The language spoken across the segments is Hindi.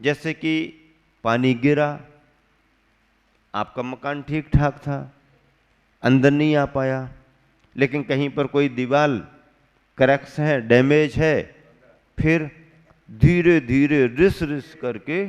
जैसे कि पानी गिरा, आपका मकान ठीक ठाक था, अंदर नहीं आ पाया, लेकिन कहीं पर कोई दीवार क्रैक्स है, डैमेज है, फिर धीरे धीरे रिस रिस करके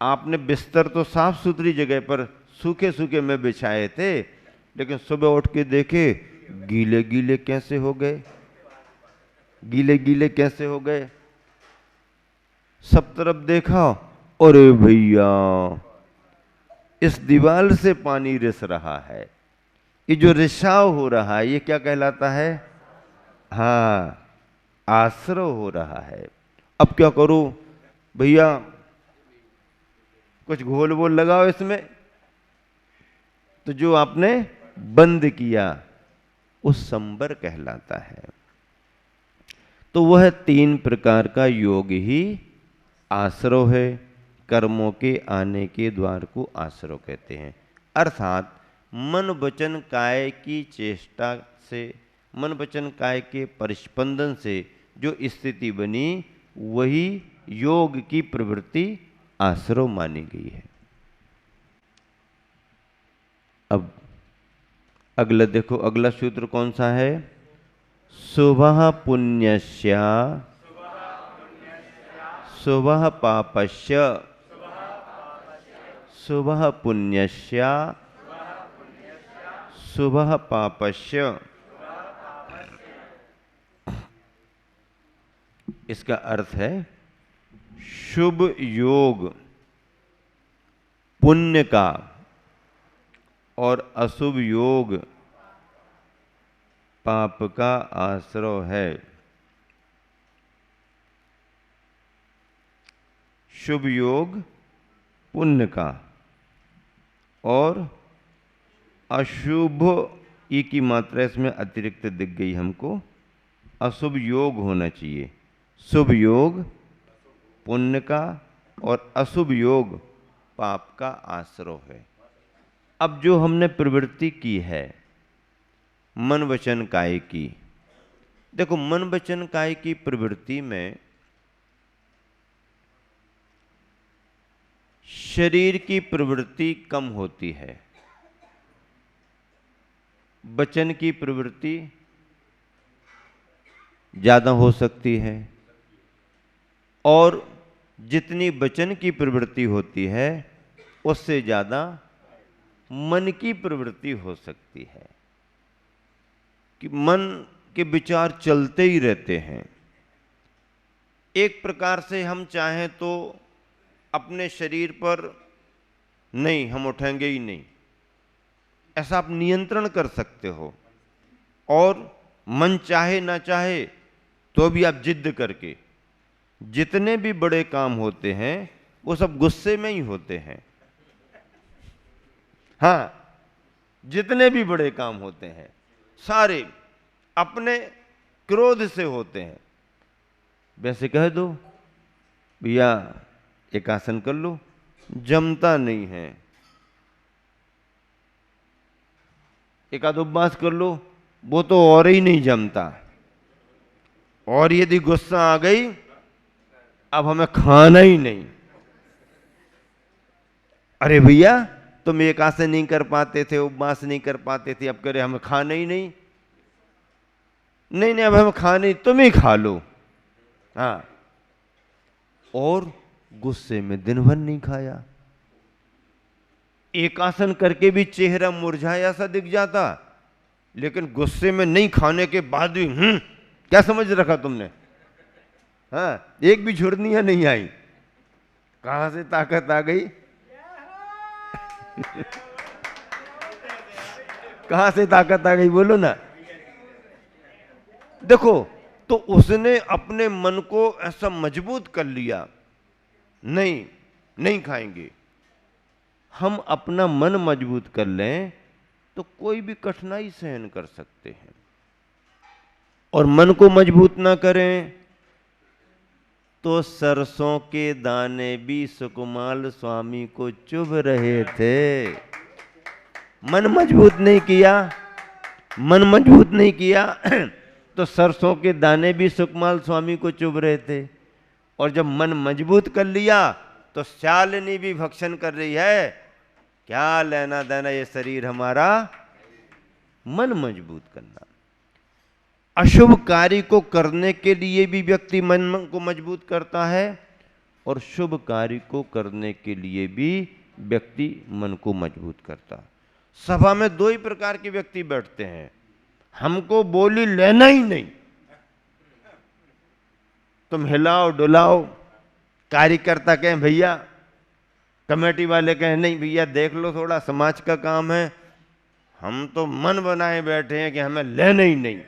आपने बिस्तर तो साफ सुथरी जगह पर सूखे सूखे में बिछाए थे, लेकिन सुबह उठ के देखे गीले गीले कैसे हो गए, गीले गीले कैसे हो गए। सब तरफ देखा, अरे भैया इस दीवार से पानी रिस रहा है, ये जो रिसाव हो रहा है ये क्या कहलाता है? हाँ, आश्रव हो रहा है। अब क्या करूं भैया, कुछ घोल वोल लगाओ इसमें। तो जो आपने बंद किया उस संबर कहलाता है। तो वह 3 प्रकार का योग ही आश्रव है। कर्मों के आने के द्वार को आश्रव कहते हैं। अर्थात मन वचन काय की चेष्टा से, मन वचन काय के परिस्पंदन से जो स्थिति बनी वही योग की प्रवृत्ति आश्रव मानी गई है। अब अगला देखो, अगला सूत्र कौन सा है? शुभः पुण्यस्य शुभः पापस्य शुभः पुण्यस्य शुभः पापस्य। इसका अर्थ है शुभ योग पुण्य का और अशुभ योग पाप का आश्रय है। शुभ योग पुण्य का और अशुभ, ई की मात्रा इसमें अतिरिक्त दिख गई हमको, अशुभ योग होना चाहिए। शुभ योग पुण्य का और अशुभ योग पाप का आश्रय है। अब जो हमने प्रवृत्ति की है मन वचन काय की, देखो मन वचन काय की प्रवृत्ति में शरीर की प्रवृत्ति कम होती है, वचन की प्रवृत्ति ज्यादा हो सकती है, और जितनी वचन की प्रवृत्ति होती है उससे ज्यादा मन की प्रवृत्ति हो सकती है कि मन के विचार चलते ही रहते हैं। एक प्रकार से हम चाहें तो अपने शरीर पर नहीं, हम उठेंगे ही नहीं, ऐसा आप नियंत्रण कर सकते हो, और मन चाहे ना चाहे तो भी आप जिद करके, जितने भी बड़े काम होते हैं वो सब गुस्से में ही होते हैं। हाँ, जितने भी बड़े काम होते हैं सारे अपने क्रोध से होते हैं। वैसे कह दो भैया एक आसन कर लो, जमता नहीं है, एक आध उपवास कर लो, वो तो और ही नहीं जमता, और यदि गुस्सा आ गई अब हमें खाना ही नहीं। अरे भैया तुम एक आसन नहीं कर पाते थे, उपवास नहीं कर पाते थे, अब करे हमें खाना ही नहीं। नहीं नहीं अब हमें खाना ही, तुम ही खा लो। हाँ, और गुस्से में दिन भर नहीं खाया, एक आसन करके भी चेहरा मुरझाया सा दिख जाता, लेकिन गुस्से में नहीं खाने के बाद भी क्या समझ रखा तुमने? हाँ, एक भी झुर्नियां नहीं आई, कहां से ताकत आ गई? कहां से ताकत आ गई बोलो ना। देखो, तो उसने अपने मन को ऐसा मजबूत कर लिया, नहीं नहीं खाएंगे। हम अपना मन मजबूत कर लें तो कोई भी कठिनाई सहन कर सकते हैं, और मन को मजबूत ना करें तो सरसों के दाने भी सुकुमाल स्वामी को चुभ रहे थे। मन मजबूत नहीं किया, मन मजबूत नहीं किया तो सरसों के दाने भी सुकुमाल स्वामी को चुभ रहे थे। और जब मन मजबूत कर लिया तो शालिनी भी भक्षण कर रही है, क्या लेना देना ये शरीर हमारा। मन मजबूत करना, अशुभ कार्य को करने के लिए भी व्यक्ति मन को मजबूत करता है और शुभ कार्य को करने के लिए भी व्यक्ति मन को मजबूत करता। सभा में दो ही प्रकार के व्यक्ति बैठते हैं, हमको बोली लेना ही नहीं, तुम हिलाओ डुलाओ, कार्यकर्ता कहें भैया, कमेटी वाले कहें नहीं भैया देख लो थोड़ा समाज का काम है, हम तो मन बनाए बैठे हैं कि हमें लेना ही नहीं।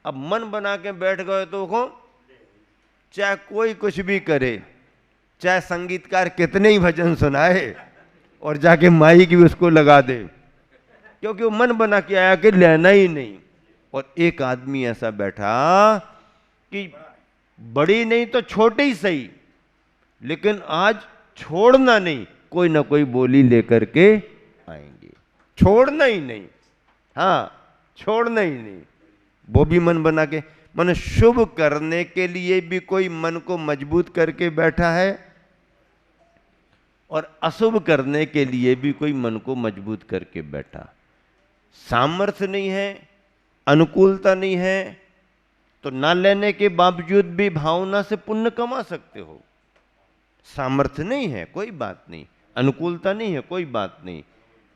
अब मन बना के बैठ गए तो को चाहे कोई कुछ भी करे, चाहे संगीतकार कितने ही भजन सुनाए और जाके माइक भी उसको लगा दे, क्योंकि वो मन बना के आया कि लेना ही नहीं। और एक आदमी ऐसा बैठा कि बड़ी नहीं तो छोटी ही सही, लेकिन आज छोड़ना नहीं, कोई ना कोई बोली लेकर के आएंगे, छोड़ना ही नहीं, हाँ छोड़ना ही नहीं। वो भी मन बना के, मन शुभ करने के लिए भी कोई मन को मजबूत करके बैठा है और अशुभ करने के लिए भी कोई मन को मजबूत करके बैठा। सामर्थ्य नहीं है, अनुकूलता नहीं है, तो ना लेने के बावजूद भी भावना से पुण्य कमा सकते हो। सामर्थ्य नहीं है कोई बात नहीं, अनुकूलता नहीं है कोई बात नहीं।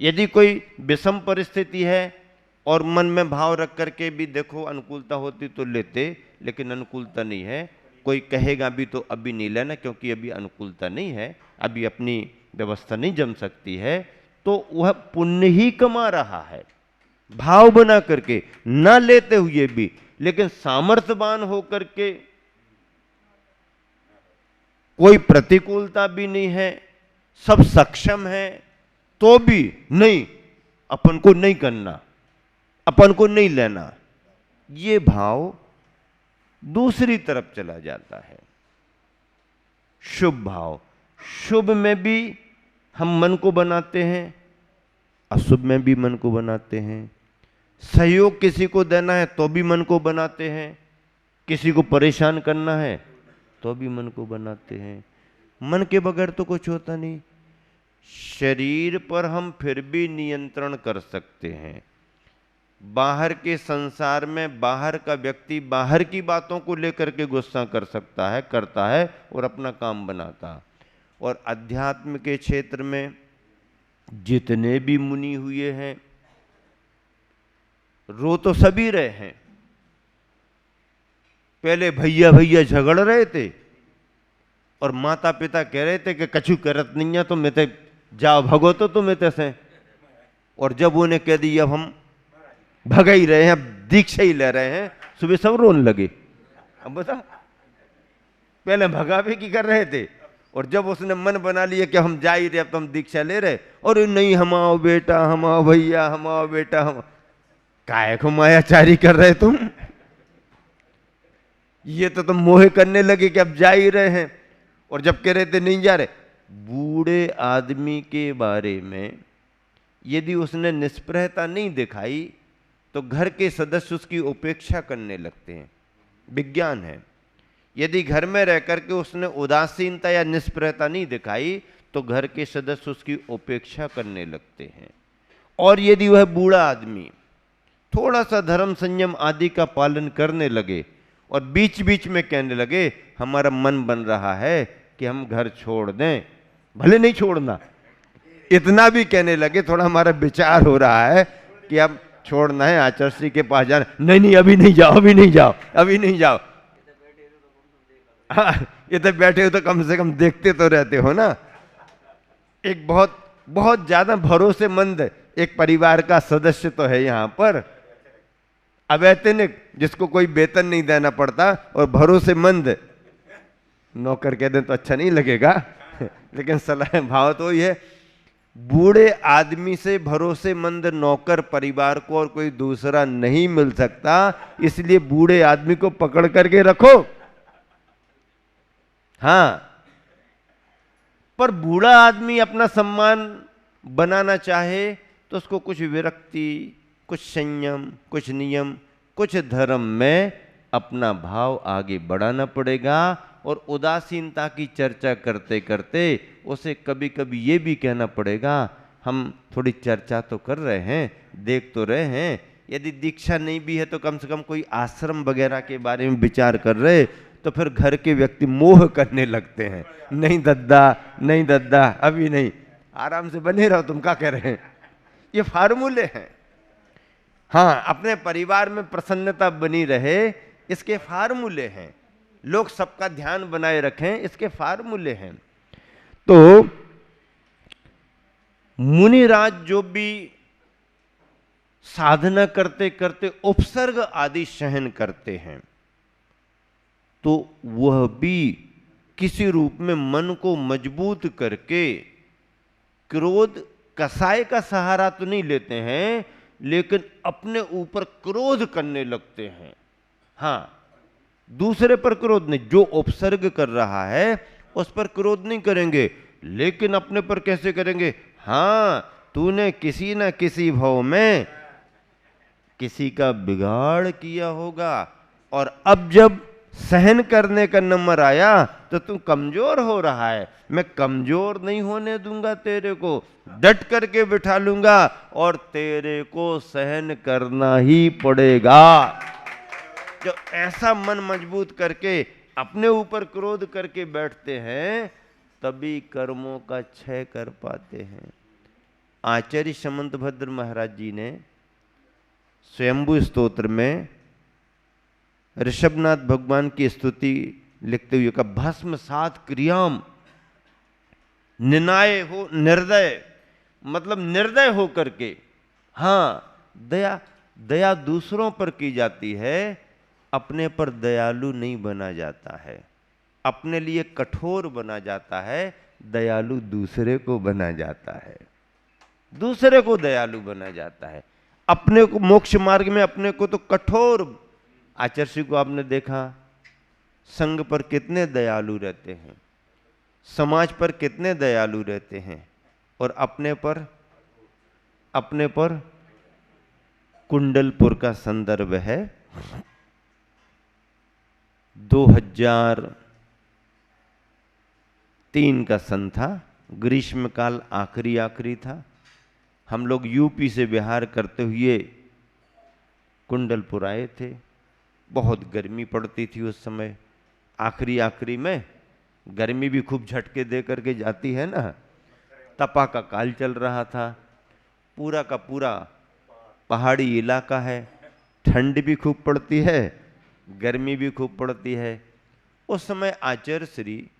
यदि कोई विषम परिस्थिति है और मन में भाव रख करके भी देखो अनुकूलता होती तो लेते, लेकिन अनुकूलता नहीं है, कोई कहेगा भी तो अभी नहीं लेना क्योंकि अभी अनुकूलता नहीं है, अभी अपनी व्यवस्था नहीं जम सकती है, तो वह पुण्य ही कमा रहा है भाव बना करके, ना लेते हुए भी। लेकिन सामर्थ्यवान होकर के कोई प्रतिकूलता भी नहीं है, सब सक्षम है, तो भी नहीं, अपन को नहीं करना, अपन को नहीं लेना, ये भाव दूसरी तरफ चला जाता है। शुभ भाव, शुभ में भी हम मन को बनाते हैं, अशुभ में भी मन को बनाते हैं। सहयोग किसी को देना है तो भी मन को बनाते हैं, किसी को परेशान करना है तो भी मन को बनाते हैं। मन के बगैर तो कुछ होता नहीं। शरीर पर हम फिर भी नियंत्रण कर सकते हैं। बाहर के संसार में बाहर का व्यक्ति बाहर की बातों को लेकर के गुस्सा कर सकता है, करता है और अपना काम बनाता। और अध्यात्म के क्षेत्र में जितने भी मुनि हुए हैं, रो तो सभी रहे हैं। पहले भैया भैया झगड़ रहे थे और माता पिता कह रहे थे कि कछु करत नहीं है तो मैं ते जाओ भगो तो तुम्हें तैसे। और जब उन्हें कह दी अब हम भगा ही रहे हैं, अब दीक्षा ही ले रहे हैं, सुबह सब रोने लगे। अब बता, पहले भगा भी की कर रहे थे और जब उसने मन बना लिया कि हम जा ही रहे, अब तो हम दीक्षा ले रहे, और नहीं हम आओ बेटा, हम आओ भैया, हम आओ बेटा, हम काहे को मायाचारी कर रहे तुम। ये तो तुम मोह करने लगे कि अब जा ही रहे हैं, और जब कह रहे थे नहीं जा रहे। बूढ़े आदमी के बारे में यदि उसने निष्प्रहता नहीं दिखाई तो घर के सदस्य उसकी उपेक्षा करने लगते हैं, विज्ञान है। यदि घर में रह करके उसने उदासीनता या निष्प्रहता नहीं दिखाई तो घर के सदस्य उसकी उपेक्षा करने लगते हैं। और यदि वह बूढ़ा आदमी थोड़ा सा धर्म संयम आदि का पालन करने लगे और बीच बीच में कहने लगे हमारा मन बन रहा है कि हम घर छोड़ दें, भले नहीं छोड़ना, इतना भी कहने लगे, थोड़ा हमारा विचार हो रहा है कि अब छोड़ना है, आचार्य श्री के पास जाना, नहीं नहीं अभी नहीं जाओ, अभी नहीं जाओ, अभी नहीं जाओ। हाँ, ये तो बैठे हो तो कम से कम देखते तो रहते हो ना। एक बहुत बहुत ज्यादा भरोसेमंद एक परिवार का सदस्य तो है यहाँ पर, अवैतनिक, जिसको कोई वेतन नहीं देना पड़ता और भरोसेमंद। नौकर कह दें तो अच्छा नहीं लगेगा, लेकिन सलाह भाव तो ये है, बूढ़े आदमी से भरोसेमंद नौकर परिवार को और कोई दूसरा नहीं मिल सकता, इसलिए बूढ़े आदमी को पकड़ करके रखो। हाँ, पर बूढ़ा आदमी अपना सम्मान बनाना चाहे तो उसको कुछ विरक्ति, कुछ संयम, कुछ नियम, कुछ धर्म में अपना भाव आगे बढ़ाना पड़ेगा, और उदासीनता की चर्चा करते करते उसे कभी कभी ये भी कहना पड़ेगा, हम थोड़ी चर्चा तो कर रहे हैं, देख तो रहे हैं, यदि दीक्षा नहीं भी है तो कम से कम कोई आश्रम वगैरह के बारे में विचार कर रहे, तो फिर घर के व्यक्ति मोह करने लगते हैं, नहीं दद्दा, नहीं दद्दा, अभी नहीं, आराम से बने रहो, तुम क्या कह रहे हैं। ये फार्मूले हैं। हाँ, अपने परिवार में प्रसन्नता बनी रहे, इसके फार्मूले हैं। लोग सबका ध्यान बनाए रखें, इसके फार्मूले हैं। तो मुनिराज जो भी साधना करते करते उपसर्ग आदि सहन करते हैं, तो वह भी किसी रूप में मन को मजबूत करके क्रोध कसाय का सहारा तो नहीं लेते हैं, लेकिन अपने ऊपर क्रोध करने लगते हैं। हाँ, दूसरे पर क्रोध नहीं, जो उपसर्ग कर रहा है उस पर क्रोध नहीं करेंगे, लेकिन अपने पर कैसे करेंगे। हाँ, तूने किसी न किसी भाव में किसी का बिगाड़ किया होगा, और अब जब सहन करने का नंबर आया तो तू कमजोर हो रहा है, मैं कमजोर नहीं होने दूंगा, तेरे को डट करके बिठा लूंगा और तेरे को सहन करना ही पड़ेगा। जो ऐसा मन मजबूत करके अपने ऊपर क्रोध करके बैठते हैं, तभी कर्मों का क्षय कर पाते हैं। आचार्य समंतभद्र महाराज जी ने स्वयंभू स्तोत्र में ऋषभनाथ भगवान की स्तुति लिखते हुए कहा, भस्म सात क्रियाम निर्णय हो, निर्दय मतलब निर्दय हो करके। हाँ, दया दया दूसरों पर की जाती है, अपने पर दयालु नहीं बना जाता है। अपने लिए कठोर बना जाता है, दयालु दूसरे को बना जाता है, दूसरे को दयालु बना जाता है। अपने को मोक्ष मार्ग में अपने को तो कठोर, आचार्य को आपने देखा संघ पर कितने दयालु रहते हैं, समाज पर कितने दयालु रहते हैं, और अपने पर कुंडलपुर का संदर्भ है। 2003 का सन था, ग्रीष्मकाल आखिरी था। हम लोग यूपी से बिहार करते हुए कुंडलपुर आए थे। बहुत गर्मी पड़ती थी उस समय, आखिरी में गर्मी भी खूब झटके दे करके जाती है ना। तपा का काल चल रहा था, पूरा का पूरा पहाड़ी इलाका है, ठंड भी खूब पड़ती है, गर्मी भी खूब पड़ती है। उस समय आचार्य श्री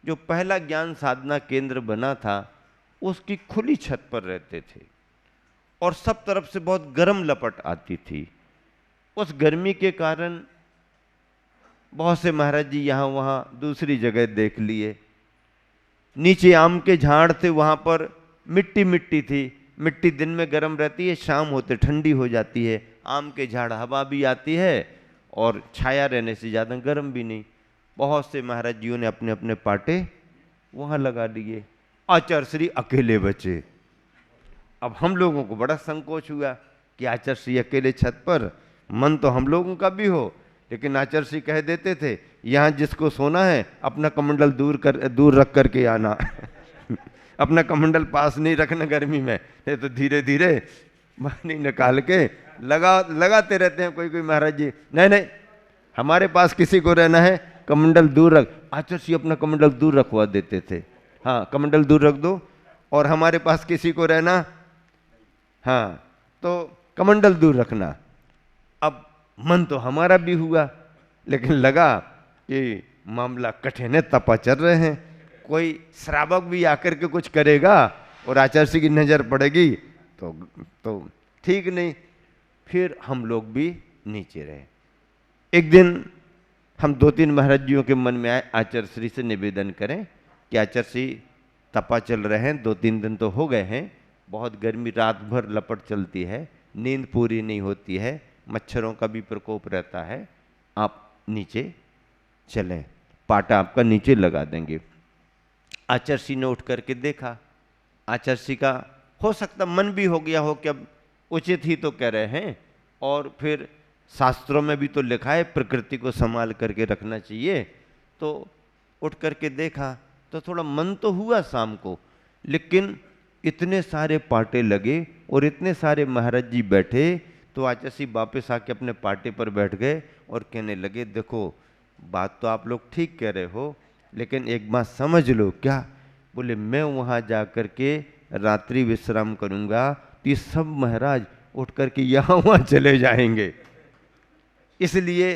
जो पहला ज्ञान साधना केंद्र बना था, उसकी खुली छत पर रहते थे और सब तरफ से बहुत गर्म लपट आती थी। उस गर्मी के कारण बहुत से महाराज जी यहाँ वहाँ दूसरी जगह देख लिए। नीचे आम के झाड़ थे, वहाँ पर मिट्टी थी, मिट्टी दिन में गर्म रहती है, शाम होते ठंडी हो जाती है। आम के झाड़, हवा भी आती है और छाया रहने से ज़्यादा गर्म भी नहीं। बहुत से महाराज जियों ने अपने अपने पाटे वहाँ लगा लिए, आचार्य श्री अकेले बचे। अब हम लोगों को बड़ा संकोच हुआ कि आचार्य श्री अकेले छत पर, मन तो हम लोगों का भी हो, लेकिन आचार्य श्री कह देते थे, यहाँ जिसको सोना है अपना कमंडल दूर रख करके आना अपना कमंडल पास नहीं रखना गर्मी में, नहीं तो धीरे धीरे पानी निकाल के लगाते रहते हैं कोई महाराज जी। नहीं, हमारे पास किसी को रहना है, कमंडल दूर रख। आचार्य श्री अपना कमंडल दूर रखवा देते थे। हाँ, कमंडल दूर रख दो, और हमारे पास किसी को रहना, हाँ, तो कमंडल दूर रखना। अब मन तो हमारा भी हुआ, लेकिन लगा कि मामला कठिन है, तपा चल रहे हैं, कोई श्रावक भी आकर के कुछ करेगा और आचार्य श्री की नजर पड़ेगी तो ठीक नहीं। फिर हम लोग भी नीचे रहे। एक दिन हम 2-3 महाराज जियों के मन में आए, आचार्य श्री से निवेदन करें कि आचार्य श्री तपा चल रहे हैं, 2-3 दिन तो हो गए हैं, बहुत गर्मी, रात भर लपट चलती है, नींद पूरी नहीं होती है, मच्छरों का भी प्रकोप रहता है, आप नीचे चलें, पाटा आपका नीचे लगा देंगे। आचार्य श्री ने उठ करके देखा, आचार्य श्री का हो सकता मन भी हो गया हो कि अब उचित ही तो कह रहे हैं, और फिर शास्त्रों में भी तो लिखा है प्रकृति को संभाल करके रखना चाहिए, तो उठ करके देखा तो थोड़ा मन तो हुआ शाम को, लेकिन इतने सारे पाटे लगे और इतने सारे महाराज जी बैठे, तो आचार्य वापस आके अपने पाटे पर बैठ गए और कहने लगे, देखो बात तो आप लोग ठीक कह रहे हो, लेकिन एक बात समझ लो। क्या? बोले मैं वहाँ जा कर के रात्रि विश्राम करूँगा तो ये सब महाराज उठ करके यहाँ वहाँ चले जाएंगे, इसलिए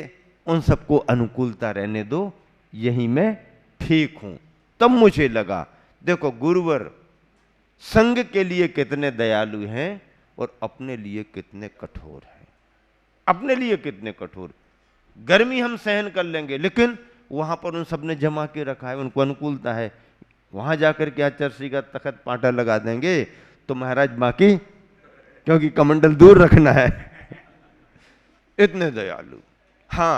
उन सबको अनुकूलता रहने दो, यही मैं ठीक हूँ। तब मुझे लगा देखो गुरुवर संघ के लिए कितने दयालु हैं और अपने लिए कितने कठोर हैं। अपने लिए कितने कठोर, गर्मी हम सहन कर लेंगे, लेकिन वहां पर उन सब ने जमा के रखा है, उनको अनुकूलता है, वहां जाकर के आचार्य का तखत पाटा लगा देंगे तो महाराज बाकी, क्योंकि कमंडल दूर रखना है। इतने दयालु। हाँ,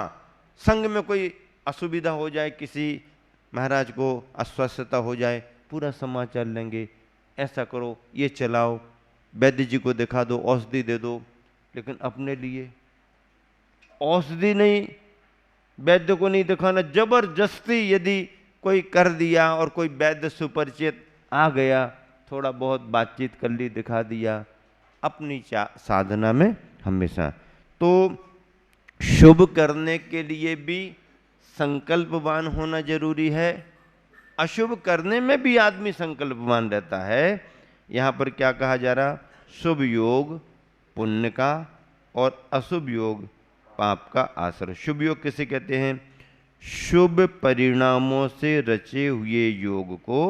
संघ में कोई असुविधा हो जाए, किसी महाराज को अस्वस्थता हो जाए, पूरा समाचार लेंगे, ऐसा करो, ये चलाओ, वैद्य जी को दिखा दो, औषधि दे दो। लेकिन अपने लिए औषधि नहीं, वैद्य को नहीं दिखाना, जबरदस्ती यदि कोई कर दिया और कोई वैद्य सुपरिचित आ गया, थोड़ा बहुत बातचीत कर ली, दिखा दिया, अपनी साधना में हमेशा। तो शुभ करने के लिए भी संकल्पवान होना जरूरी है, अशुभ करने में भी आदमी संकल्पवान रहता है। यहाँ पर क्या कहा जा रहा? शुभ योग पुण्य का और अशुभ योग पाप का आश्रय। शुभ योग किसे कहते हैं? शुभ परिणामों से रचे हुए योग को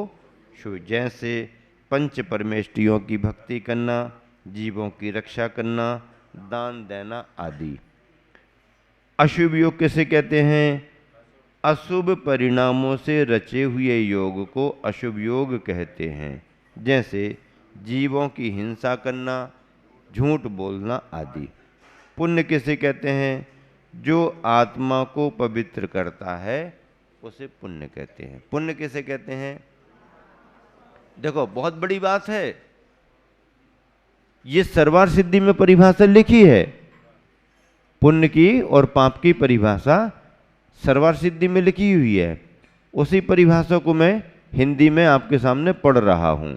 शुभ, जैसे पंच परमेष्टियों की भक्ति करना, जीवों की रक्षा करना, दान देना आदि। अशुभ योग किसे कहते हैं? अशुभ परिणामों से रचे हुए योग को अशुभ योग कहते हैं, जैसे जीवों की हिंसा करना, झूठ बोलना आदि। पुण्य किसे कहते हैं? जो आत्मा को पवित्र करता है उसे पुण्य कहते हैं। पुण्य किसे कहते हैं? देखो बहुत बड़ी बात है, ये सर्वार सिद्धि में परिभाषा लिखी है। पुण्य की और पाप की परिभाषा सर्वार सिद्धि में लिखी हुई है। उसी परिभाषा को मैं हिंदी में आपके सामने पढ़ रहा हूं।